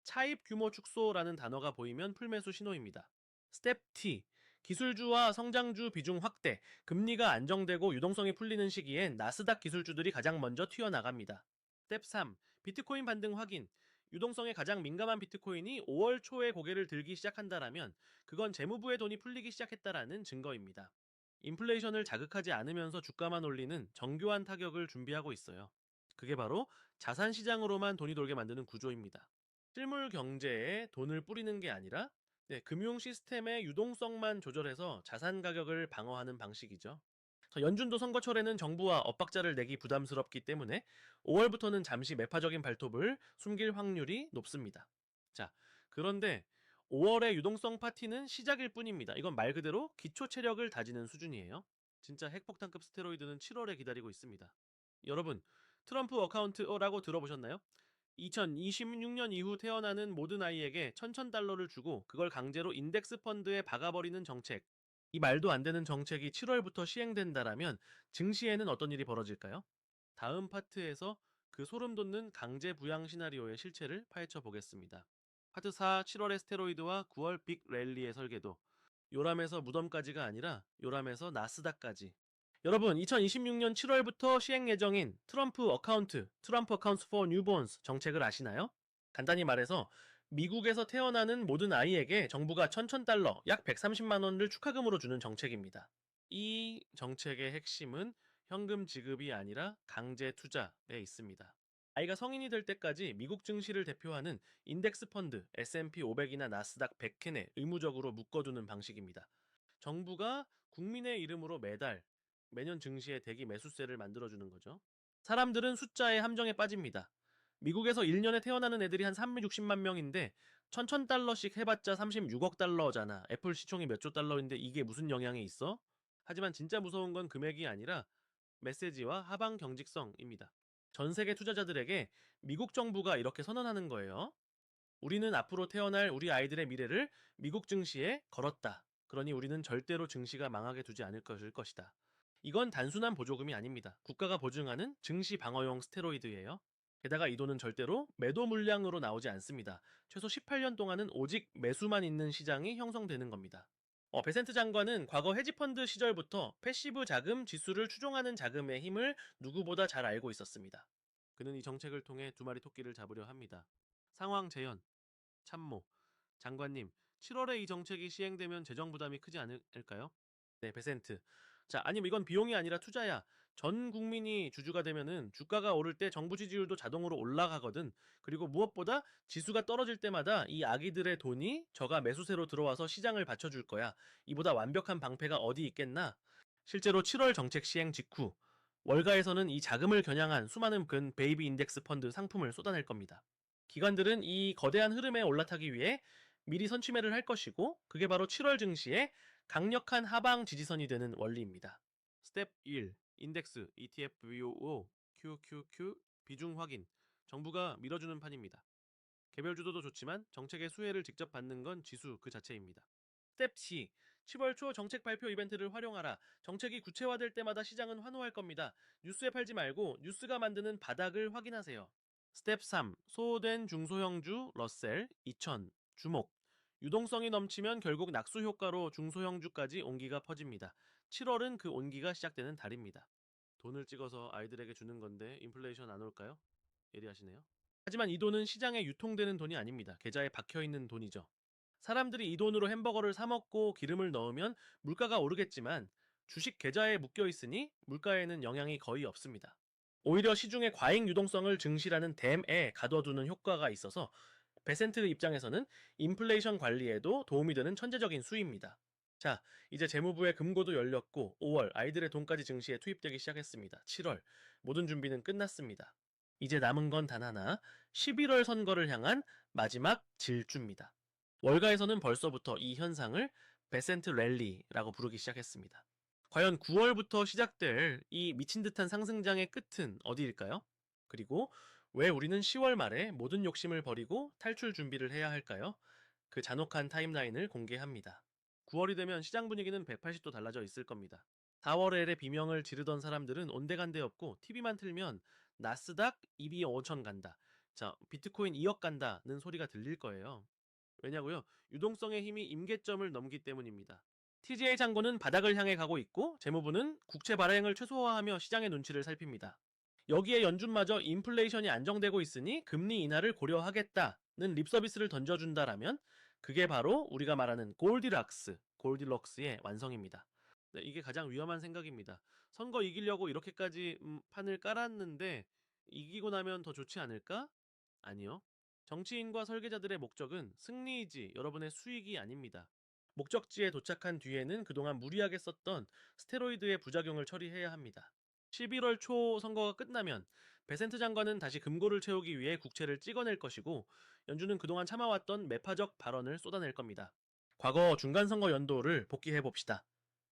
차입 규모 축소라는 단어가 보이면 풀매수 신호입니다. 스텝 T. 기술주와 성장주 비중 확대, 금리가 안정되고 유동성이 풀리는 시기엔 나스닥 기술주들이 가장 먼저 튀어나갑니다. 스텝 3. 비트코인 반등 확인. 유동성에 가장 민감한 비트코인이 5월 초에 고개를 들기 시작한다라면 그건 재무부의 돈이 풀리기 시작했다라는 증거입니다. 인플레이션을 자극하지 않으면서 주가만 올리는 정교한 타격을 준비하고 있어요. 그게 바로 자산 시장으로만 돈이 돌게 만드는 구조입니다. 실물 경제에 돈을 뿌리는 게 아니라 네, 금융 시스템의 유동성만 조절해서 자산 가격을 방어하는 방식이죠. 연준도 선거철에는 정부와 엇박자를 내기 부담스럽기 때문에 5월부터는 잠시 매파적인 발톱을 숨길 확률이 높습니다. 자, 그런데 5월의 유동성 파티는 시작일 뿐입니다. 이건 말 그대로 기초 체력을 다지는 수준이에요. 진짜 핵폭탄급 스테로이드는 7월에 기다리고 있습니다. 여러분, 트럼프 어카운트라고 들어보셨나요? 2026년 이후 태어나는 모든 아이에게 1,000달러를 주고 그걸 강제로 인덱스 펀드에 박아버리는 정책. 이 말도 안 되는 정책이 7월부터 시행된다라면 증시에는 어떤 일이 벌어질까요? 다음 파트에서 그 소름 돋는 강제 부양 시나리오의 실체를 파헤쳐 보겠습니다. 파트 4 7월의 스테로이드와 9월 빅 랠리의 설계도. 요람에서 무덤까지가 아니라 요람에서 나스닥까지. 여러분, 2026년 7월부터 시행 예정인 트럼프 어카운트 for newborns 정책을 아시나요? 간단히 말해서 미국에서 태어나는 모든 아이에게 정부가 1,000달러, 약 130만 원을 축하금으로 주는 정책입니다. 이 정책의 핵심은 현금 지급이 아니라 강제 투자에 있습니다. 아이가 성인이 될 때까지 미국 증시를 대표하는 인덱스 펀드 S&P 500이나 나스닥 100캔에 의무적으로 묶어두는 방식입니다. 정부가 국민의 이름으로 매년 증시에 대기 매수세를 만들어주는 거죠. 사람들은 숫자의 함정에 빠집니다. 미국에서 1년에 태어나는 애들이 한 360만 명인데 1,000달러씩 해봤자 36억 달러잖아. 애플 시총이 몇 조 달러인데 이게 무슨 영향이 있어? 하지만 진짜 무서운 건 금액이 아니라 메시지와 하방 경직성입니다. 전 세계 투자자들에게 미국 정부가 이렇게 선언하는 거예요. 우리는 앞으로 태어날 우리 아이들의 미래를 미국 증시에 걸었다. 그러니 우리는 절대로 증시가 망하게 두지 않을 것이다. 이건 단순한 보조금이 아닙니다. 국가가 보증하는 증시 방어용 스테로이드예요. 게다가 이 돈은 절대로 매도 물량으로 나오지 않습니다. 최소 18년 동안은 오직 매수만 있는 시장이 형성되는 겁니다. 베센트 장관은 과거 헤지펀드 시절부터 패시브 자금 지수를 추종하는 자금의 힘을 누구보다 잘 알고 있었습니다. 그는 이 정책을 통해 두 마리 토끼를 잡으려 합니다. 상황 재현, 참모, 장관님, 7월에 이 정책이 시행되면 재정 부담이 크지 않을까요? 네, 베센트. 자, 아니면 이건 비용이 아니라 투자야. 전 국민이 주주가 되면은 주가가 오를 때 정부 지지율도 자동으로 올라가거든. 그리고 무엇보다 지수가 떨어질 때마다 이 아기들의 돈이 저가 매수세로 들어와서 시장을 받쳐줄 거야. 이보다 완벽한 방패가 어디 있겠나? 실제로 7월 정책 시행 직후 월가에서는 이 자금을 겨냥한 수많은 베이비 인덱스 펀드 상품을 쏟아낼 겁니다. 기관들은 이 거대한 흐름에 올라타기 위해 미리 선취매를 할 것이고 그게 바로 7월 증시의 강력한 하방 지지선이 되는 원리입니다. 스텝 1. 인덱스 ETF VOO QQQ 비중 확인. 정부가 밀어주는 판입니다. 개별 주도도 좋지만 정책의 수혜를 직접 받는 건 지수 그 자체입니다. 스텝 C. 10월 초 정책 발표 이벤트를 활용하라. 정책이 구체화될 때마다 시장은 환호할 겁니다. 뉴스에 팔지 말고 뉴스가 만드는 바닥을 확인하세요. 스텝 3. 소호된 중소형주 러셀 2000 주목. 유동성이 넘치면 결국 낙수 효과로 중소형주까지 온기가 퍼집니다. 7월은 그 온기가 시작되는 달입니다. 돈을 찍어서 아이들에게 주는 건데 인플레이션 안 올까요? 예리하시네요. 하지만 이 돈은 시장에 유통되는 돈이 아닙니다. 계좌에 박혀 있는 돈이죠. 사람들이 이 돈으로 햄버거를 사 먹고 기름을 넣으면 물가가 오르겠지만 주식 계좌에 묶여 있으니 물가에는 영향이 거의 없습니다. 오히려 시중의 과잉 유동성을 증시라는 댐에 가둬두는 효과가 있어서 베센트 입장에서는 인플레이션 관리에도 도움이 되는 천재적인 수입니다. 자, 이제 재무부의 금고도 열렸고 5월 아이들의 돈까지 증시에 투입되기 시작했습니다. 7월 모든 준비는 끝났습니다. 이제 남은 건 단 하나, 11월 선거를 향한 마지막 질주입니다. 월가에서는 벌써부터 이 현상을 베센트 랠리라고 부르기 시작했습니다. 과연 9월부터 시작될 이 미친 듯한 상승장의 끝은 어디일까요? 그리고 왜 우리는 10월 말에 모든 욕심을 버리고 탈출 준비를 해야 할까요? 그 잔혹한 타임라인을 공개합니다. 9월이 되면 시장 분위기는 180도 달라져 있을 겁니다. 4월에 비명을 지르던 사람들은 온데간데 없고 TV만 틀면 나스닥 2비 5천 간다. 자, 비트코인 2억 간다는 소리가 들릴 거예요. 왜냐고요? 유동성의 힘이 임계점을 넘기 때문입니다. TGA 장고는 바닥을 향해 가고 있고 재무부는 국채 발행을 최소화하며 시장의 눈치를 살핍니다. 여기에 연준마저 인플레이션이 안정되고 있으니 금리 인하를 고려하겠다는 립서비스를 던져준다라면 그게 바로 우리가 말하는 골디락스의 완성입니다. 네, 이게 가장 위험한 생각입니다. 선거 이기려고 이렇게까지 판을 깔았는데 이기고 나면 더 좋지 않을까? 아니요. 정치인과 설계자들의 목적은 승리이지 여러분의 수익이 아닙니다. 목적지에 도착한 뒤에는 그동안 무리하게 썼던 스테로이드의 부작용을 처리해야 합니다. 11월 초 선거가 끝나면 베센트 장관은 다시 금고를 채우기 위해 국채를 찍어낼 것이고 연준은 그동안 참아왔던 매파적 발언을 쏟아낼 겁니다. 과거 중간선거 연도를 복귀해 봅시다.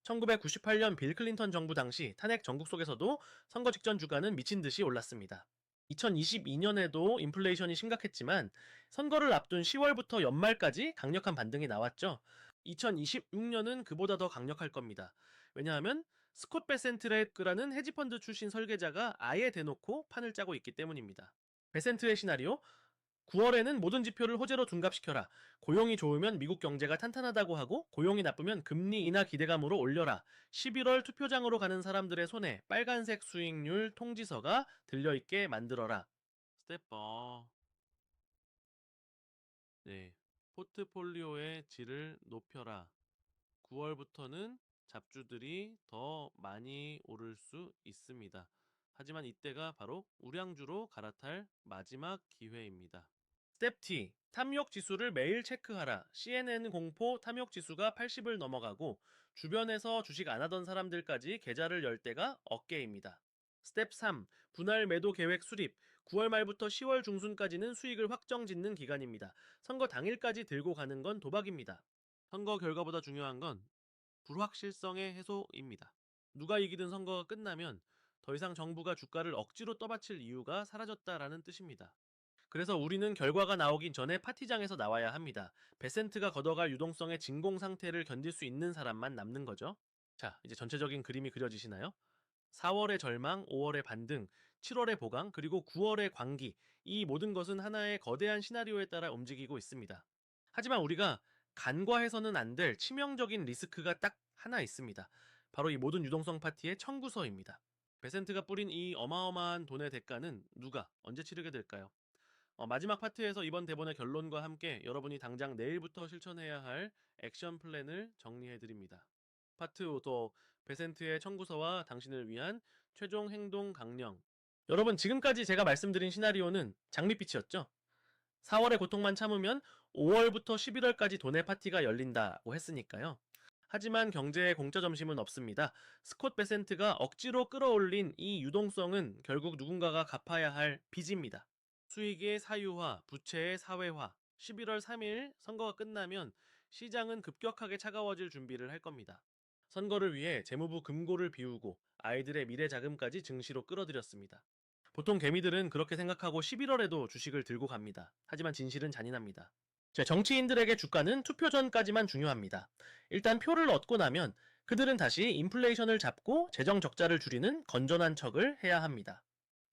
1998년 빌 클린턴 정부 당시 탄핵 전국 속에서도 선거 직전 주가는 미친 듯이 올랐습니다. 2022년에도 인플레이션이 심각했지만 선거를 앞둔 10월부터 연말까지 강력한 반등이 나왔죠. 2026년은 그보다 더 강력할 겁니다. 왜냐하면 스콧 베센트라는 헤지펀드 출신 설계자가 아예 대놓고 판을 짜고 있기 때문입니다. 베센트의 시나리오, 9월에는 모든 지표를 호재로 둔갑시켜라. 고용이 좋으면 미국 경제가 탄탄하다고 하고 고용이 나쁘면 금리 인하 기대감으로 올려라. 11월 투표장으로 가는 사람들의 손에 빨간색 수익률 통지서가 들려있게 만들어라. 스텝4. 네. 포트폴리오의 질을 높여라. 9월부터는 잡주들이 더 많이 오를 수 있습니다. 하지만 이때가 바로 우량주로 갈아탈 마지막 기회입니다. 스텝 T. 탐욕 지수를 매일 체크하라. CNN 공포 탐욕 지수가 80을 넘어가고 주변에서 주식 안 하던 사람들까지 계좌를 열 때가 어깨입니다. 스텝 3. 분할 매도 계획 수립. 9월 말부터 10월 중순까지는 수익을 확정 짓는 기간입니다. 선거 당일까지 들고 가는 건 도박입니다. 선거 결과보다 중요한 건 불확실성의 해소입니다. 누가 이기든 선거가 끝나면 더 이상 정부가 주가를 억지로 떠받칠 이유가 사라졌다라는 뜻입니다. 그래서 우리는 결과가 나오긴 전에 파티장에서 나와야 합니다. 베센트가 걷어갈 유동성의 진공 상태를 견딜 수 있는 사람만 남는 거죠. 자, 이제 전체적인 그림이 그려지시나요? 4월의 절망, 5월의 반등, 7월의 보강, 그리고 9월의 광기. 이 모든 것은 하나의 거대한 시나리오에 따라 움직이고 있습니다. 하지만 우리가 간과해서는 안 될 치명적인 리스크가 딱 하나 있습니다. 바로 이 모든 유동성 파티의 청구서입니다. 베센트가 뿌린 이 어마어마한 돈의 대가는 누가 언제 치르게 될까요? 마지막 파트에서 이번 대본의 결론과 함께 여러분이 당장 내일부터 실천해야 할 액션 플랜을 정리해드립니다. 파트 5도 베센트의 청구서와 당신을 위한 최종 행동 강령. 여러분, 지금까지 제가 말씀드린 시나리오는 장밋빛이었죠? 4월의 고통만 참으면 5월부터 11월까지 돈의 파티가 열린다고 했으니까요. 하지만 경제에 공짜 점심은 없습니다. 스콧 베센트가 억지로 끌어올린 이 유동성은 결국 누군가가 갚아야 할 빚입니다. 수익의 사유화, 부채의 사회화. 11월 3일 선거가 끝나면 시장은 급격하게 차가워질 준비를 할 겁니다. 선거를 위해 재무부 금고를 비우고 아이들의 미래 자금까지 증시로 끌어들였습니다. 보통 개미들은 그렇게 생각하고 11월에도 주식을 들고 갑니다. 하지만 진실은 잔인합니다. 정치인들에게 주가는 투표 전까지만 중요합니다. 일단 표를 얻고 나면 그들은 다시 인플레이션을 잡고 재정 적자를 줄이는 건전한 척을 해야 합니다.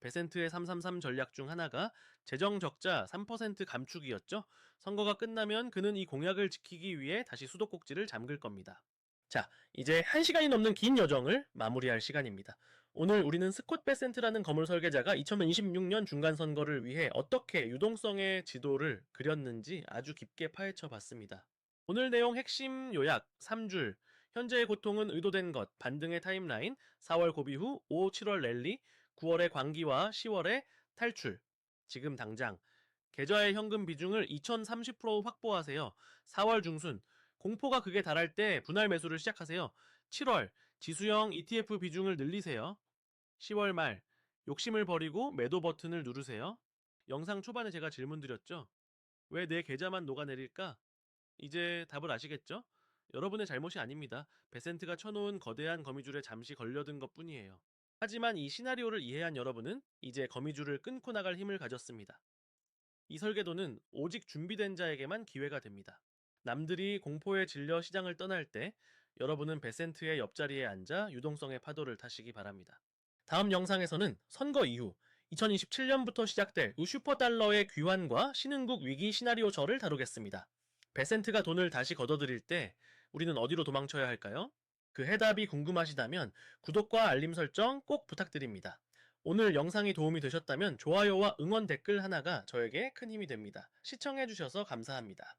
베센트의 333 전략 중 하나가 재정 적자 3% 감축이었죠. 선거가 끝나면 그는 이 공약을 지키기 위해 다시 수도꼭지를 잠글 겁니다. 자, 이제 1시간이 넘는 긴 여정을 마무리할 시간입니다. 오늘 우리는 스콧 베센트라는 거물 설계자가 2026년 중간선거를 위해 어떻게 유동성의 지도를 그렸는지 아주 깊게 파헤쳐 봤습니다. 오늘 내용 핵심 요약 3줄. 현재의 고통은 의도된 것, 반등의 타임라인, 4월 고비 후 5, 7월 랠리, 9월의 광기와 10월의 탈출. 지금 당장 계좌의 현금 비중을 2030% 확보하세요. 4월 중순 공포가 극에 달할 때 분할 매수를 시작하세요. 7월 지수형 ETF 비중을 늘리세요. 10월 말 욕심을 버리고 매도 버튼을 누르세요. 영상 초반에 제가 질문 드렸죠. 왜 내 계좌만 녹아내릴까? 이제 답을 아시겠죠? 여러분의 잘못이 아닙니다. 베센트가 쳐놓은 거대한 거미줄에 잠시 걸려든 것 뿐이에요. 하지만 이 시나리오를 이해한 여러분은 이제 거미줄을 끊고 나갈 힘을 가졌습니다. 이 설계도는 오직 준비된 자에게만 기회가 됩니다. 남들이 공포에 질려 시장을 떠날 때 여러분은 베센트의 옆자리에 앉아 유동성의 파도를 타시기 바랍니다. 다음 영상에서는 선거 이후 2027년부터 시작될 슈퍼달러의 귀환과 신흥국 위기 시나리오절을 다루겠습니다. 베센트가 돈을 다시 걷어들일 때 우리는 어디로 도망쳐야 할까요? 그 해답이 궁금하시다면 구독과 알림 설정 꼭 부탁드립니다. 오늘 영상이 도움이 되셨다면 좋아요와 응원 댓글 하나가 저에게 큰 힘이 됩니다. 시청해주셔서 감사합니다.